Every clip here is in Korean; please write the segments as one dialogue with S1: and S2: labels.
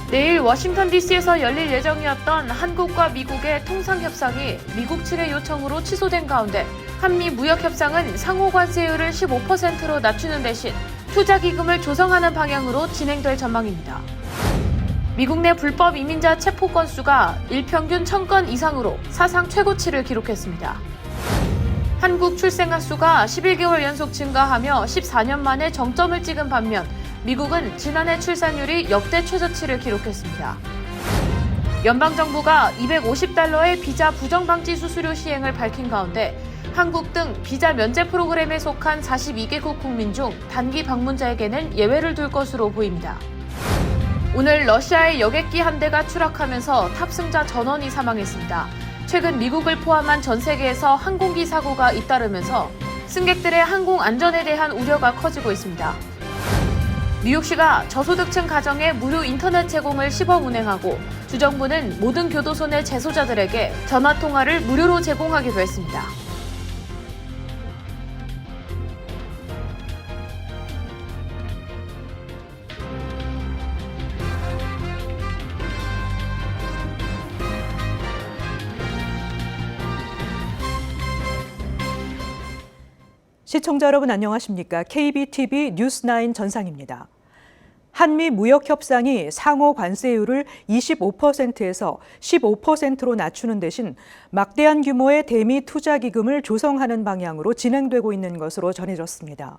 S1: 내일 워싱턴 DC에서 열릴 예정이었던 한국과 미국의 통상협상이 미국 측의 요청으로 취소된 가운데 한미 무역협상은 상호 관세율을 15%로 낮추는 대신 투자기금을 조성하는 방향으로 진행될 전망입니다. 미국 내 불법 이민자 체포 건수가 일평균 1000건 이상으로 사상 최고치를 기록했습니다. 한국 출생아 수가 11개월 연속 증가하며 14년 만에 정점을 찍은 반면 미국은 지난해 출산율이 역대 최저치를 기록했습니다. 연방정부가 $250의 비자 부정방지 수수료 시행을 밝힌 가운데 한국 등 비자 면제 프로그램에 속한 42개국 국민 중 단기 방문자에게는 예외를 둘 것으로 보입니다. 오늘 러시아의 여객기 한 대가 추락하면서 탑승자 전원이 사망했습니다. 최근 미국을 포함한 전 세계에서 항공기 사고가 잇따르면서 승객들의 항공 안전에 대한 우려가 커지고 있습니다. 뉴욕시가 저소득층 가정에 무료 인터넷 제공을 시범 운행하고 주정부는 모든 교도소 내 재소자들에게 전화통화를 무료로 제공하기도 했습니다.
S2: 시청자 여러분 안녕하십니까? KBTV 뉴스9 전상입니다. 한미 무역 협상이 상호 관세율을 25%에서 15%로 낮추는 대신 막대한 규모의 대미 투자 기금을 조성하는 방향으로 진행되고 있는 것으로 전해졌습니다.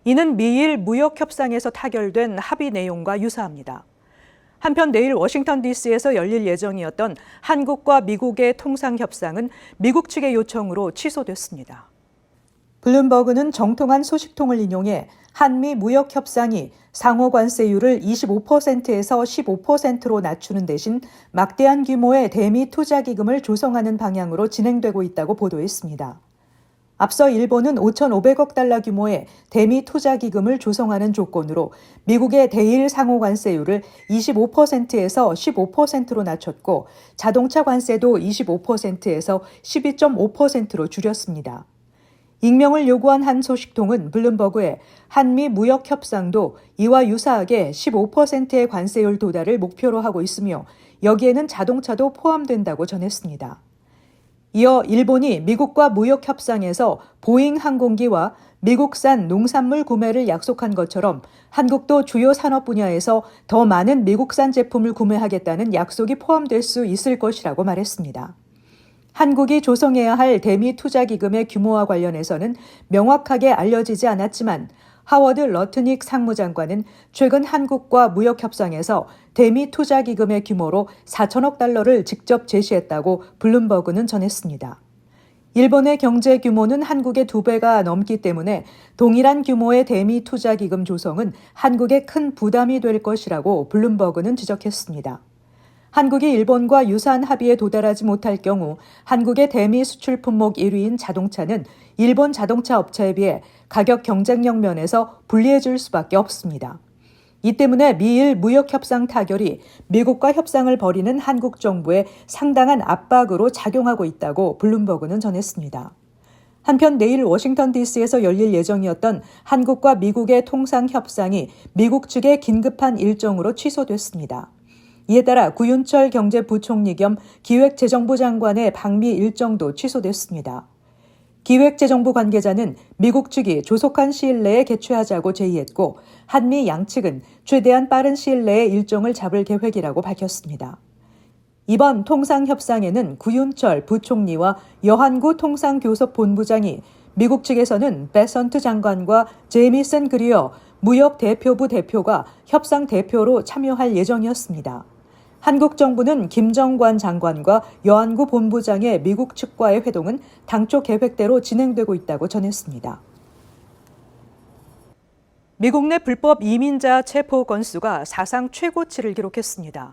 S2: 이는 미일 무역 협상에서 타결된 합의 내용과 유사합니다. 한편 내일 워싱턴 DC에서 열릴 예정이었던 한국과 미국의 통상 협상은 미국 측의 요청으로 취소됐습니다. 블룸버그는 정통한 소식통을 인용해 한미 무역 협상이 상호 관세율을 25%에서 15%로 낮추는 대신 막대한 규모의 대미 투자 기금을 조성하는 방향으로 진행되고 있다고 보도했습니다. 앞서 일본은 5,500억 달러 규모의 대미 투자 기금을 조성하는 조건으로 미국의 대일 상호 관세율을 25%에서 15%로 낮췄고 자동차 관세도 25%에서 12.5%로 줄였습니다. 익명을 요구한 한 소식통은 블룸버그에 한미 무역 협상도 이와 유사하게 15%의 관세율 도달을 목표로 하고 있으며 여기에는 자동차도 포함된다고 전했습니다. 이어 일본이 미국과 무역 협상에서 보잉 항공기와 미국산 농산물 구매를 약속한 것처럼 한국도 주요 산업 분야에서 더 많은 미국산 제품을 구매하겠다는 약속이 포함될 수 있을 것이라고 말했습니다. 한국이 조성해야 할 대미 투자 기금의 규모와 관련해서는 명확하게 알려지지 않았지만 하워드 러트닉 상무장관은 최근 한국과 무역 협상에서 대미 투자 기금의 규모로 4천억 달러를 직접 제시했다고 블룸버그는 전했습니다. 일본의 경제 규모는 한국의 2배가 넘기 때문에 동일한 규모의 대미 투자 기금 조성은 한국에 큰 부담이 될 것이라고 블룸버그는 지적했습니다. 한국이 일본과 유사한 합의에 도달하지 못할 경우 한국의 대미 수출 품목 1위인 자동차는 일본 자동차 업체에 비해 가격 경쟁력 면에서 불리해질 수밖에 없습니다. 이 때문에 미일 무역 협상 타결이 미국과 협상을 벌이는 한국 정부에 상당한 압박으로 작용하고 있다고 블룸버그는 전했습니다. 한편 내일 워싱턴 DC에서 열릴 예정이었던 한국과 미국의 통상 협상이 미국 측의 긴급한 일정으로 취소됐습니다. 이에 따라 구윤철 경제부총리 겸 기획재정부 장관의 방미 일정도 취소됐습니다. 기획재정부 관계자는 미국 측이 조속한 시일 내에 개최하자고 제의했고 한미 양측은 최대한 빠른 시일 내에 일정을 잡을 계획이라고 밝혔습니다. 이번 통상협상에는 구윤철 부총리와 여한구 통상교섭본부장이 미국 측에서는 베선트 장관과 제이미슨 그리어 무역대표부 대표가 협상 대표로 참여할 예정이었습니다. 한국 정부는 김정관 장관과 여한구 본부장의 미국 측과의 회동은 당초 계획대로 진행되고 있다고 전했습니다. 미국 내 불법 이민자 체포 건수가 사상 최고치를 기록했습니다.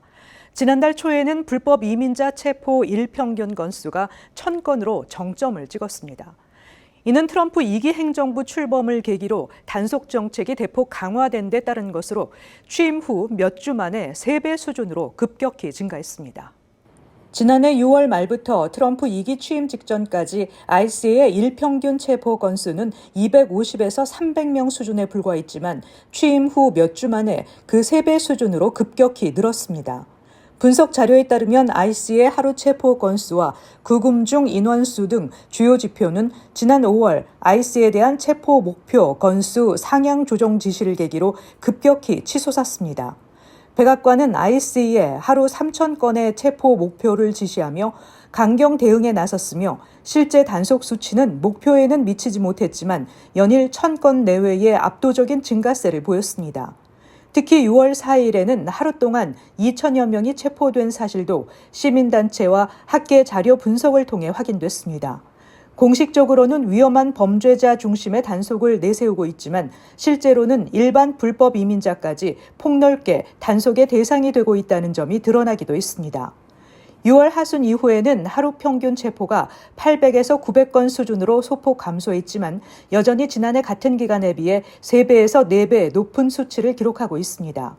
S2: 지난달 초에는 불법 이민자 체포 일평균 건수가 1000건으로 정점을 찍었습니다. 이는 트럼프 2기 행정부 출범을 계기로 단속 정책이 대폭 강화된 데 따른 것으로 취임 후 몇 주 만에 3배 수준으로 급격히 증가했습니다. 지난해 6월 말부터 트럼프 2기 취임 직전까지 ICE의 일평균 체포 건수는 250에서 300명 수준에 불과했지만 취임 후 몇 주 만에 그 3배 수준으로 급격히 늘었습니다. 분석 자료에 따르면 IC의 하루 체포 건수와 구금 중 인원수 등 주요 지표는 지난 5월 IC에 대한 체포 목표 건수 상향 조정 지시를 계기로 급격히 치솟았습니다. 백악관은 IC에 하루 3,000건의 체포 목표를 지시하며 강경 대응에 나섰으며 실제 단속 수치는 목표에는 미치지 못했지만 연일 1,000건 내외의 압도적인 증가세를 보였습니다. 특히 6월 4일에는 하루 동안 2천여 명이 체포된 사실도 시민단체와 학계 자료 분석을 통해 확인됐습니다. 공식적으로는 위험한 범죄자 중심의 단속을 내세우고 있지만 실제로는 일반 불법 이민자까지 폭넓게 단속의 대상이 되고 있다는 점이 드러나기도 했습니다. 6월 하순 이후에는 하루 평균 체포가 800에서 900건 수준으로 소폭 감소했지만 여전히 지난해 같은 기간에 비해 3배에서 4배 높은 수치를 기록하고 있습니다.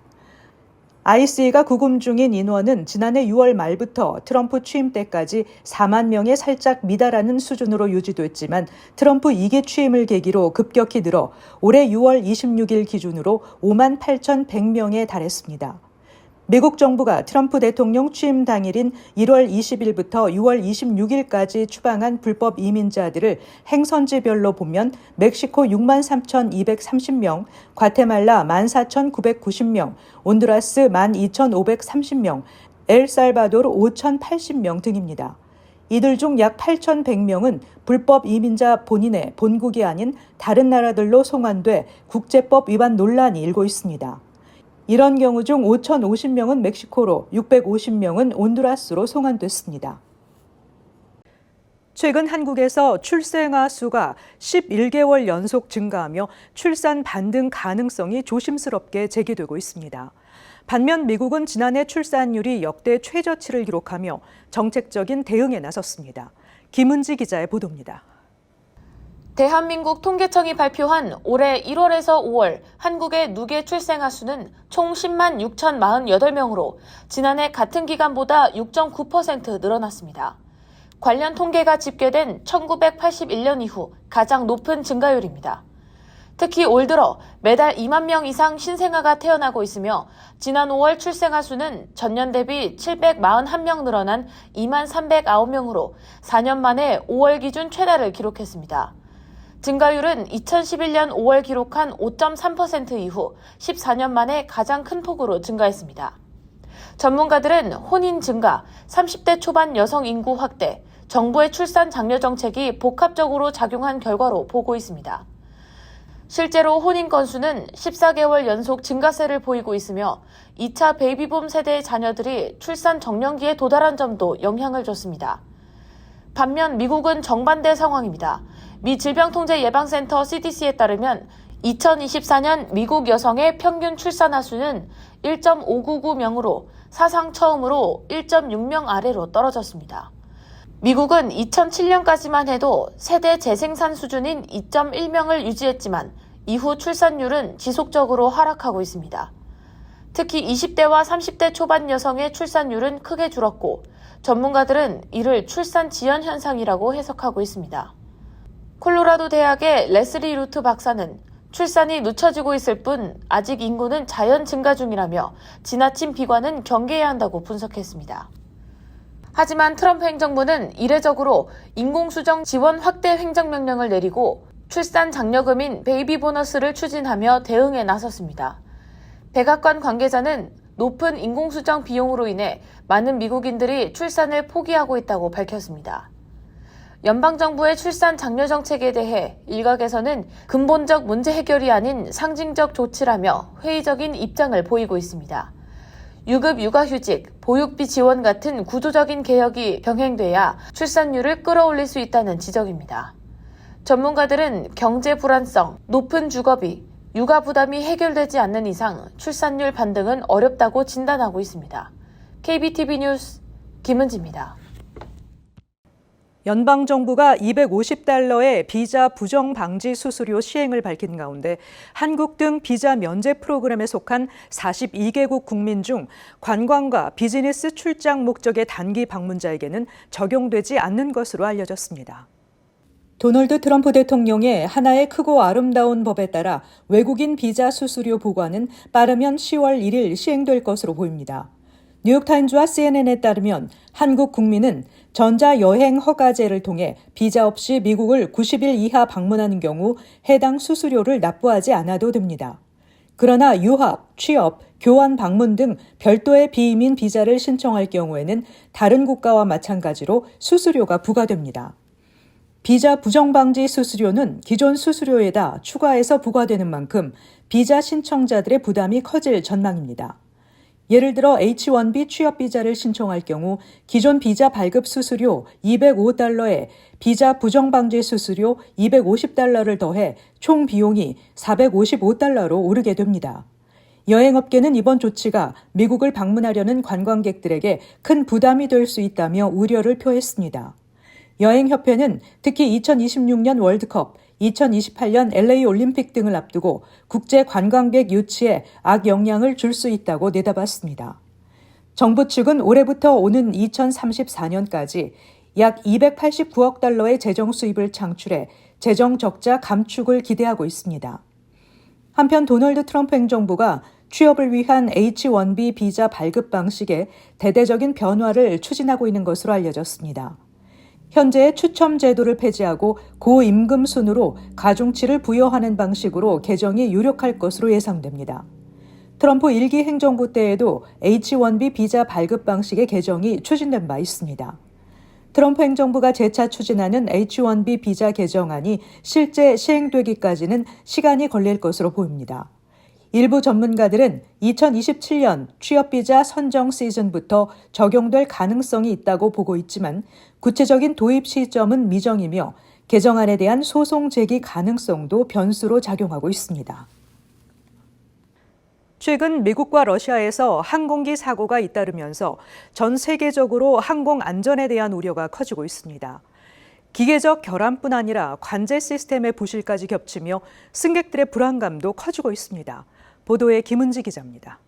S2: ICE가 구금 중인 인원은 지난해 6월 말부터 트럼프 취임 때까지 4만 명에 살짝 미달하는 수준으로 유지됐지만 트럼프 2기 취임을 계기로 급격히 늘어 올해 6월 26일 기준으로 5만 8,100명에 달했습니다. 미국 정부가 트럼프 대통령 취임 당일인 1월 20일부터 6월 26일까지 추방한 불법 이민자들을 행선지별로 보면 멕시코 63,230명, 과테말라 14,990명, 온두라스 12,530명, 엘살바도르 5,080명 등입니다. 이들 중 약 8,100명은 불법 이민자 본인의 본국이 아닌 다른 나라들로 송환돼 국제법 위반 논란이 일고 있습니다. 이런 경우 중 5,050명은 멕시코로, 650명은 온두라스로 송환됐습니다. 최근 한국에서 출생아 수가 11개월 연속 증가하며 출산 반등 가능성이 조심스럽게 제기되고 있습니다. 반면 미국은 지난해 출산율이 역대 최저치를 기록하며 정책적인 대응에 나섰습니다. 김은지 기자의 보도입니다.
S1: 대한민국 통계청이 발표한 올해 1월에서 5월 한국의 누계 출생아 수는 총 10만 6,048명으로 지난해 같은 기간보다 6.9% 늘어났습니다. 관련 통계가 집계된 1981년 이후 가장 높은 증가율입니다. 특히 올 들어 매달 2만 명 이상 신생아가 태어나고 있으며 지난 5월 출생아 수는 전년 대비 741명 늘어난 2만 309명으로 4년 만에 5월 기준 최다를 기록했습니다. 증가율은 2011년 5월 기록한 5.3% 이후 14년 만에 가장 큰 폭으로 증가했습니다. 전문가들은 혼인 증가, 30대 초반 여성 인구 확대, 정부의 출산 장려 정책이 복합적으로 작용한 결과로 보고 있습니다. 실제로 혼인 건수는 14개월 연속 증가세를 보이고 있으며 2차 베이비붐 세대의 자녀들이 출산 정년기에 도달한 점도 영향을 줬습니다. 반면 미국은 정반대 상황입니다. 미 질병통제예방센터 CDC에 따르면 2024년 미국 여성의 평균 출산아 수는 1.599명으로 사상 처음으로 1.6명 아래로 떨어졌습니다. 미국은 2007년까지만 해도 세대 재생산 수준인 2.1명을 유지했지만 이후 출산율은 지속적으로 하락하고 있습니다. 특히 20대와 30대 초반 여성의 출산율은 크게 줄었고 전문가들은 이를 출산 지연 현상이라고 해석하고 있습니다. 콜로라도 대학의 레슬리 루트 박사는 출산이 늦춰지고 있을 뿐 아직 인구는 자연 증가 중이라며 지나친 비관은 경계해야 한다고 분석했습니다. 하지만 트럼프 행정부는 이례적으로 인공수정 지원 확대 행정명령을 내리고 출산 장려금인 베이비 보너스를 추진하며 대응에 나섰습니다. 백악관 관계자는 높은 인공수정 비용으로 인해 많은 미국인들이 출산을 포기하고 있다고 밝혔습니다. 연방정부의 출산 장려 정책에 대해 일각에서는 근본적 문제 해결이 아닌 상징적 조치라며 회의적인 입장을 보이고 있습니다. 유급 육아휴직, 보육비 지원 같은 구조적인 개혁이 병행돼야 출산율을 끌어올릴 수 있다는 지적입니다. 전문가들은 경제 불안성, 높은 주거비, 육아 부담이 해결되지 않는 이상 출산율 반등은 어렵다고 진단하고 있습니다. KBTV 뉴스 김은지입니다.
S2: 연방정부가 $250의 비자 부정 방지 수수료 시행을 밝힌 가운데 한국 등 비자 면제 프로그램에 속한 42개국 국민 중 관광과 비즈니스 출장 목적의 단기 방문자에게는 적용되지 않는 것으로 알려졌습니다. 도널드 트럼프 대통령의 하나의 크고 아름다운 법에 따라 외국인 비자 수수료 부과는 빠르면 10월 1일 시행될 것으로 보입니다. 뉴욕타임즈와 CNN에 따르면 한국 국민은 전자여행 허가제를 통해 비자 없이 미국을 90일 이하 방문하는 경우 해당 수수료를 납부하지 않아도 됩니다. 그러나 유학, 취업, 교환 방문 등 별도의 비이민 비자를 신청할 경우에는 다른 국가와 마찬가지로 수수료가 부과됩니다. 비자 부정방지 수수료는 기존 수수료에다 추가해서 부과되는 만큼 비자 신청자들의 부담이 커질 전망입니다. 예를 들어 H-1B 취업 비자를 신청할 경우 기존 비자 발급 수수료 $205에 비자 부정방지 수수료 $250를 더해 총 비용이 $455로 오르게 됩니다. 여행업계는 이번 조치가 미국을 방문하려는 관광객들에게 큰 부담이 될 수 있다며 우려를 표했습니다. 여행협회는 특히 2026년 월드컵, 2028년 LA 올림픽 등을 앞두고 국제 관광객 유치에 악영향을 줄 수 있다고 내다봤습니다. 정부 측은 올해부터 오는 2034년까지 약 $289억 달러의 재정 수입을 창출해 재정 적자 감축을 기대하고 있습니다. 한편 도널드 트럼프 행정부가 취업을 위한 H-1B 비자 발급 방식에 대대적인 변화를 추진하고 있는 것으로 알려졌습니다. 현재의 추첨 제도를 폐지하고 고임금 순으로 가중치를 부여하는 방식으로 개정이 유력할 것으로 예상됩니다. 트럼프 1기 행정부 때에도 H-1B 비자 발급 방식의 개정이 추진된 바 있습니다. 트럼프 행정부가 재차 추진하는 H-1B 비자 개정안이 실제 시행되기까지는 시간이 걸릴 것으로 보입니다. 일부 전문가들은 2027년 취업비자 선정 시즌부터 적용될 가능성이 있다고 보고 있지만 구체적인 도입 시점은 미정이며 개정안에 대한 소송 제기 가능성도 변수로 작용하고 있습니다. 최근 미국과 러시아에서 항공기 사고가 잇따르면서 전 세계적으로 항공 안전에 대한 우려가 커지고 있습니다. 기계적 결함뿐 아니라 관제 시스템의 부실까지 겹치며 승객들의 불안감도 커지고 있습니다. 보도에 김은지 기자입니다.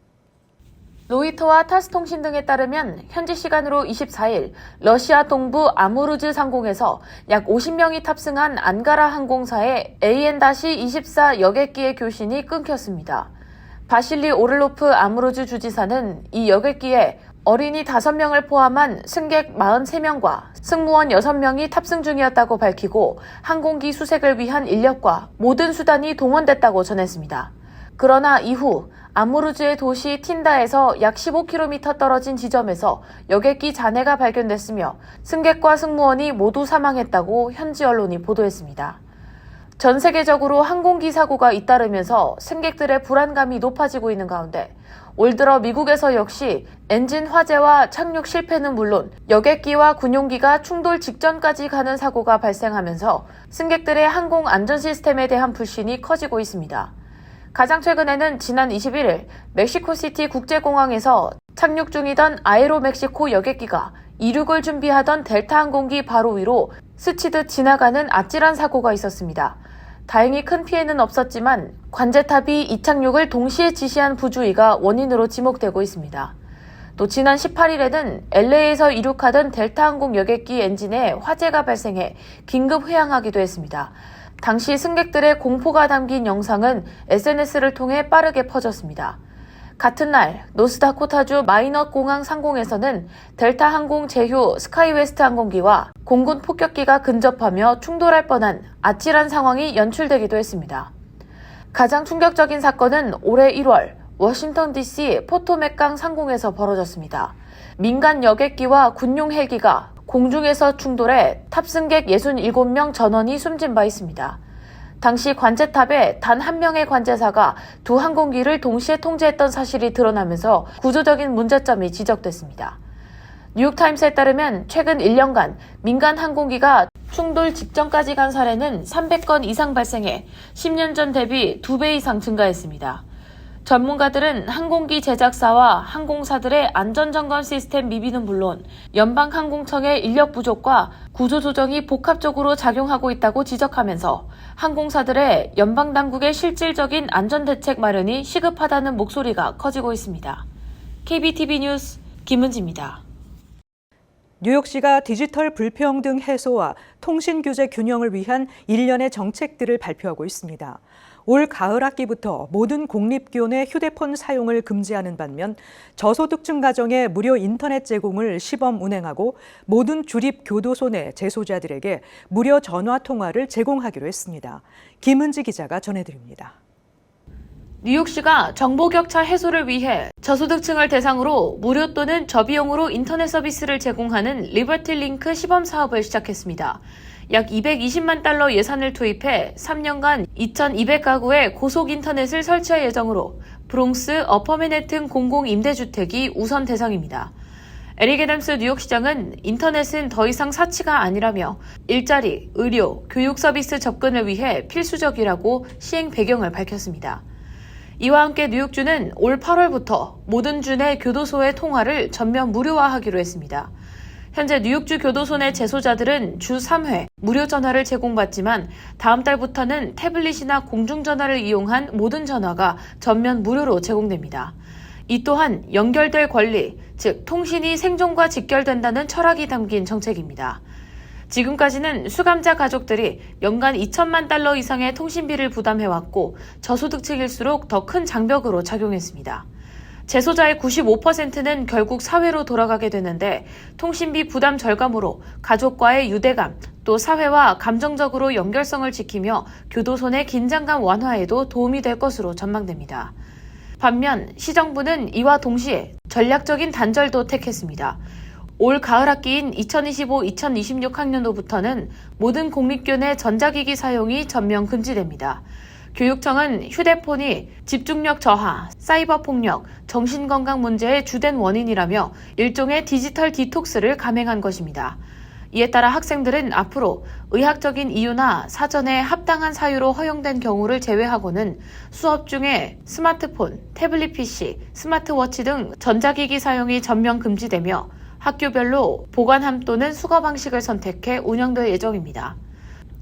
S1: 로이터와 타스통신 등에 따르면 현지 시간으로 24일 러시아 동부 아무르즈 상공에서 약 50명이 탑승한 안가라 항공사의 AN-24 여객기의 교신이 끊겼습니다. 바실리 오를로프 아무르즈 주지사는 이 여객기에 어린이 5명을 포함한 승객 43명과 승무원 6명이 탑승 중이었다고 밝히고 항공기 수색을 위한 인력과 모든 수단이 동원됐다고 전했습니다. 그러나 이후 아무르즈의 도시 틴다에서 약 15km 떨어진 지점에서 여객기 잔해가 발견됐으며 승객과 승무원이 모두 사망했다고 현지 언론이 보도했습니다. 전 세계적으로 항공기 사고가 잇따르면서 승객들의 불안감이 높아지고 있는 가운데 올 들어 미국에서 역시 엔진 화재와 착륙 실패는 물론 여객기와 군용기가 충돌 직전까지 가는 사고가 발생하면서 승객들의 항공 안전 시스템에 대한 불신이 커지고 있습니다. 가장 최근에는 지난 21일 멕시코시티 국제공항에서 착륙 중이던 아에로멕시코 여객기가 이륙을 준비하던 델타 항공기 바로 위로 스치듯 지나가는 아찔한 사고가 있었습니다. 다행히 큰 피해는 없었지만 관제탑이 이착륙을 동시에 지시한 부주의가 원인으로 지목되고 있습니다. 또 지난 18일에는 LA에서 이륙하던 델타 항공 여객기 엔진에 화재가 발생해 긴급 회항하기도 했습니다. 당시 승객들의 공포가 담긴 영상은 SNS를 통해 빠르게 퍼졌습니다. 같은 날 노스다코타주 마이넛 공항 상공에서는 델타 항공 제휴 스카이웨스트 항공기와 공군 폭격기가 근접하며 충돌할 뻔한 아찔한 상황이 연출되기도 했습니다. 가장 충격적인 사건은 올해 1월 워싱턴 DC 포토맥강 상공에서 벌어졌습니다. 민간 여객기와 군용 헬기가 공중에서 충돌해 탑승객 67명 전원이 숨진 바 있습니다. 당시 관제탑에 단 한 명의 관제사가 두 항공기를 동시에 통제했던 사실이 드러나면서 구조적인 문제점이 지적됐습니다. 뉴욕타임스에 따르면 최근 1년간 민간 항공기가 충돌 직전까지 간 사례는 300건 이상 발생해 10년 전 대비 2배 이상 증가했습니다. 전문가들은 항공기 제작사와 항공사들의 안전점검 시스템 미비는 물론 연방항공청의 인력 부족과 구조조정이 복합적으로 작용하고 있다고 지적하면서 항공사들의 연방당국의 실질적인 안전대책 마련이 시급하다는 목소리가 커지고 있습니다. KBTV 뉴스 김은지입니다.
S2: 뉴욕시가 디지털 불평등 해소와 통신 규제 균형을 위한 일련의 정책들을 발표하고 있습니다. 올 가을 학기부터 모든 공립교내 휴대폰 사용을 금지하는 반면 저소득층 가정에 무료 인터넷 제공을 시범 운행하고 모든 주립 교도소 내 재소자들에게 무료 전화 통화를 제공하기로 했습니다. 김은지 기자가 전해드립니다.
S1: 뉴욕시가 정보 격차 해소를 위해 저소득층을 대상으로 무료 또는 저비용으로 인터넷 서비스를 제공하는 리버티 링크 시범 사업을 시작했습니다. 약 220만 달러 예산을 투입해 3년간 2,200가구의 고속 인터넷을 설치할 예정으로 브롱스, 어퍼맨해튼 공공임대주택이 우선 대상입니다. 에릭 애덤스 뉴욕시장은 인터넷은 더 이상 사치가 아니라며 일자리, 의료, 교육 서비스 접근을 위해 필수적이라고 시행 배경을 밝혔습니다. 이와 함께 뉴욕주는 올 8월부터 모든 주 내 교도소의 통화를 전면 무료화하기로 했습니다. 현재 뉴욕주 교도소 내 재소자들은 주 3회 무료 전화를 제공받지만 다음 달부터는 태블릿이나 공중전화를 이용한 모든 전화가 전면 무료로 제공됩니다. 이 또한 연결될 권리, 즉 통신이 생존과 직결된다는 철학이 담긴 정책입니다. 지금까지는 수감자 가족들이 연간 2천만 달러 이상의 통신비를 부담해왔고 저소득층일수록 더 큰 장벽으로 작용했습니다. 재소자의 95%는 결국 사회로 돌아가게 되는데 통신비 부담 절감으로 가족과의 유대감, 또 사회와 감정적으로 연결성을 지키며 교도소 내 긴장감 완화에도 도움이 될 것으로 전망됩니다. 반면 시정부는 이와 동시에 전략적인 단절도 택했습니다. 올 가을 학기인 2025-2026 학년도부터는 모든 공립교내 전자기기 사용이 전면 금지됩니다. 교육청은 휴대폰이 집중력 저하, 사이버 폭력, 정신건강 문제의 주된 원인이라며 일종의 디지털 디톡스를 감행한 것입니다. 이에 따라 학생들은 앞으로 의학적인 이유나 사전에 합당한 사유로 허용된 경우를 제외하고는 수업 중에 스마트폰, 태블릿 PC, 스마트워치 등 전자기기 사용이 전면 금지되며 학교별로 보관함 또는 수거 방식을 선택해 운영될 예정입니다.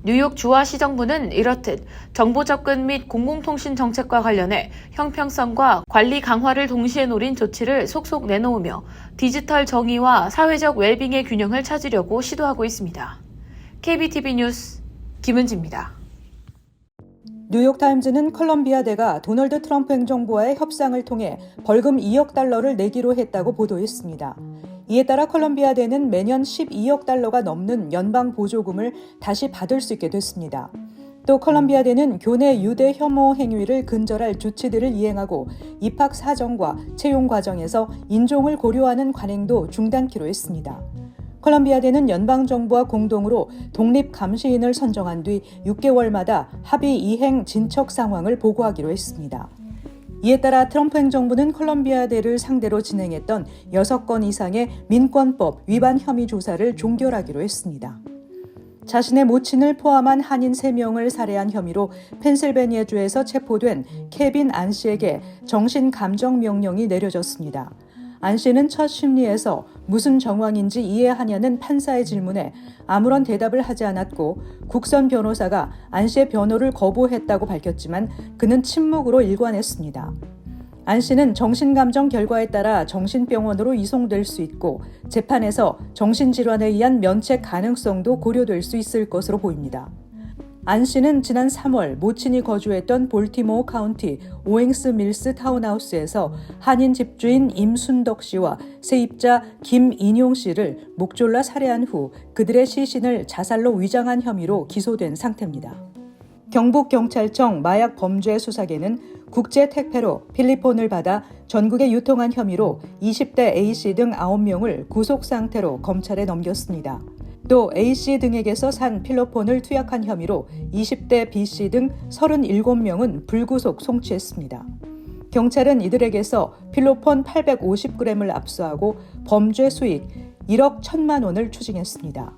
S1: 뉴욕 주와 시정부는 이렇듯 정보 접근 및 공공통신 정책과 관련해 형평성과 관리 강화를 동시에 노린 조치를 속속 내놓으며 디지털 정의와 사회적 웰빙의 균형을 찾으려고 시도하고 있습니다. KBTV 뉴스 김은지입니다.
S2: 뉴욕타임즈는 컬럼비아대가 도널드 트럼프 행정부와의 협상을 통해 벌금 2억 달러를 내기로 했다고 보도했습니다. 이에 따라 컬럼비아대는 매년 12억 달러가 넘는 연방 보조금을 다시 받을 수 있게 됐습니다. 또 컬럼비아대는 교내 유대 혐오 행위를 근절할 조치들을 이행하고 입학 사정과 채용 과정에서 인종을 고려하는 관행도 중단키로 했습니다. 컬럼비아대는 연방정부와 공동으로 독립감시인을 선정한 뒤 6개월마다 합의 이행 진척 상황을 보고하기로 했습니다. 이에 따라 트럼프 행정부는 컬럼비아대를 상대로 진행했던 6건 이상의 민권법 위반 혐의 조사를 종결하기로 했습니다. 자신의 모친을 포함한 한인 3명을 살해한 혐의로 펜실베니아주에서 체포된 케빈 안 씨에게 정신감정 명령이 내려졌습니다. 안 씨는 첫 심리에서 무슨 정황인지 이해하냐는 판사의 질문에 아무런 대답을 하지 않았고 국선 변호사가 안 씨의 변호를 거부했다고 밝혔지만 그는 침묵으로 일관했습니다. 안 씨는 정신감정 결과에 따라 정신병원으로 이송될 수 있고 재판에서 정신질환에 의한 면책 가능성도 고려될 수 있을 것으로 보입니다. 안 씨는 지난 3월 모친이 거주했던 볼티모어 카운티 오앵스 밀스 타운하우스에서 한인 집주인 임순덕 씨와 세입자 김인용 씨를 목 졸라 살해한 후 그들의 시신을 자살로 위장한 혐의로 기소된 상태입니다. 경북경찰청 마약범죄수사계는 국제 택배로 필리폰을 받아 전국에 유통한 혐의로 20대 A씨 등 9명을 구속 상태로 검찰에 넘겼습니다. 또 A씨 등에게서 산 필로폰을 투약한 혐의로 20대 B씨 등 37명은 불구속 송치했습니다. 경찰은 이들에게서 필로폰 850g을 압수하고 범죄 수익 1억 1천만 원을 추징했습니다.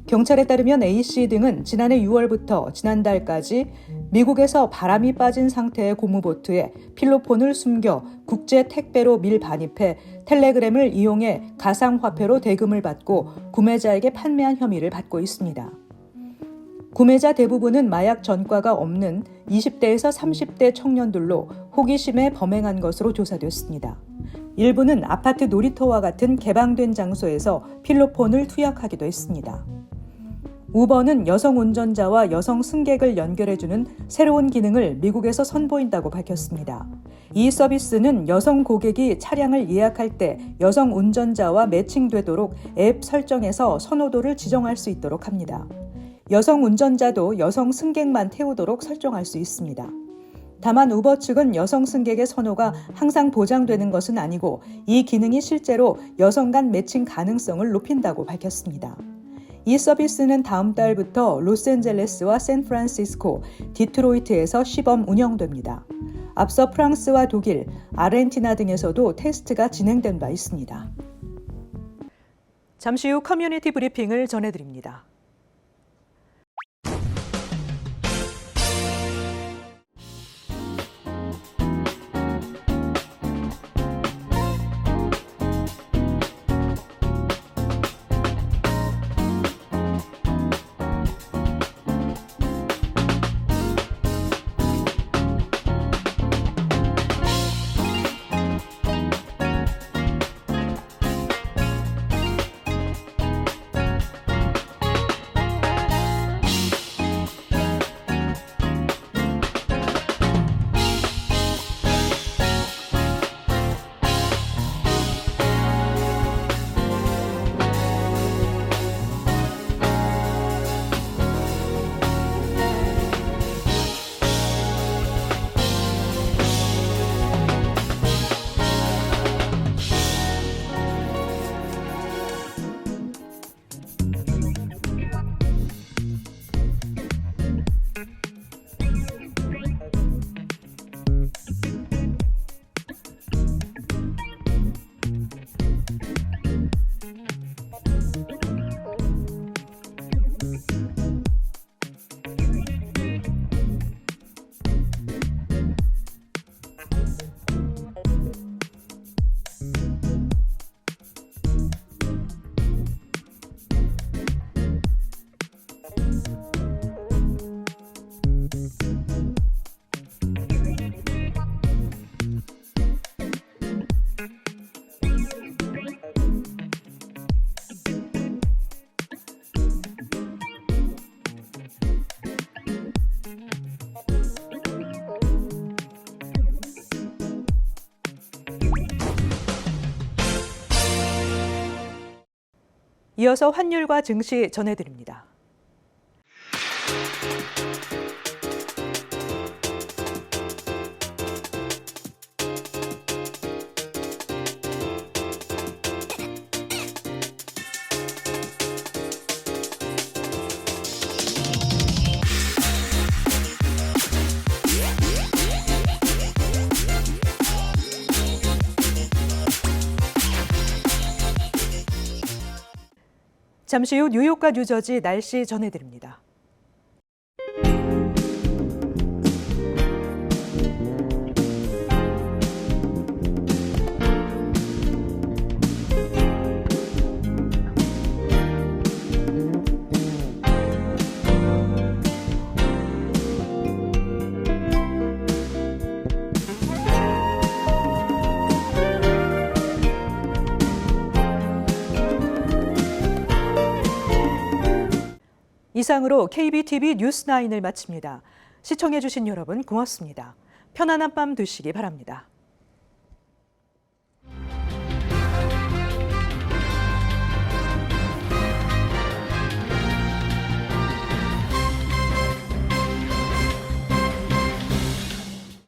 S2: 경찰에 따르면 A씨 등은 지난해 6월부터 지난달까지 미국에서 바람이 빠진 상태의 고무보트에 필로폰을 숨겨 국제 택배로 밀반입해 텔레그램을 이용해 가상화폐로 대금을 받고 구매자에게 판매한 혐의를 받고 있습니다. 구매자 대부분은 마약 전과가 없는 20대에서 30대 청년들로 호기심에 범행한 것으로 조사됐습니다. 일부는 아파트 놀이터와 같은 개방된 장소에서 필로폰을 투약하기도 했습니다. 우버는 여성 운전자와 여성 승객을 연결해주는 새로운 기능을 미국에서 선보인다고 밝혔습니다. 이 서비스는 여성 고객이 차량을 예약할 때 여성 운전자와 매칭되도록 앱 설정에서 선호도를 지정할 수 있도록 합니다. 여성 운전자도 여성 승객만 태우도록 설정할 수 있습니다. 다만 우버 측은 여성 승객의 선호가 항상 보장되는 것은 아니고 이 기능이 실제로 여성 간 매칭 가능성을 높인다고 밝혔습니다. 이 서비스는 다음 달부터 로스앤젤레스와 샌프란시스코, 디트로이트에서 시범 운영됩니다. 앞서 프랑스와 독일, 아르헨티나 등에서도 테스트가 진행된 바 있습니다. 잠시 후 커뮤니티 브리핑을 전해드립니다. 이어서 환율과 증시 전해드립니다. 잠시 후 뉴욕과 뉴저지 날씨 전해드립니다. 이상으로 KBTV 뉴스9을 마칩니다. 시청해주신 여러분 고맙습니다. 편안한 밤 되시기 바랍니다.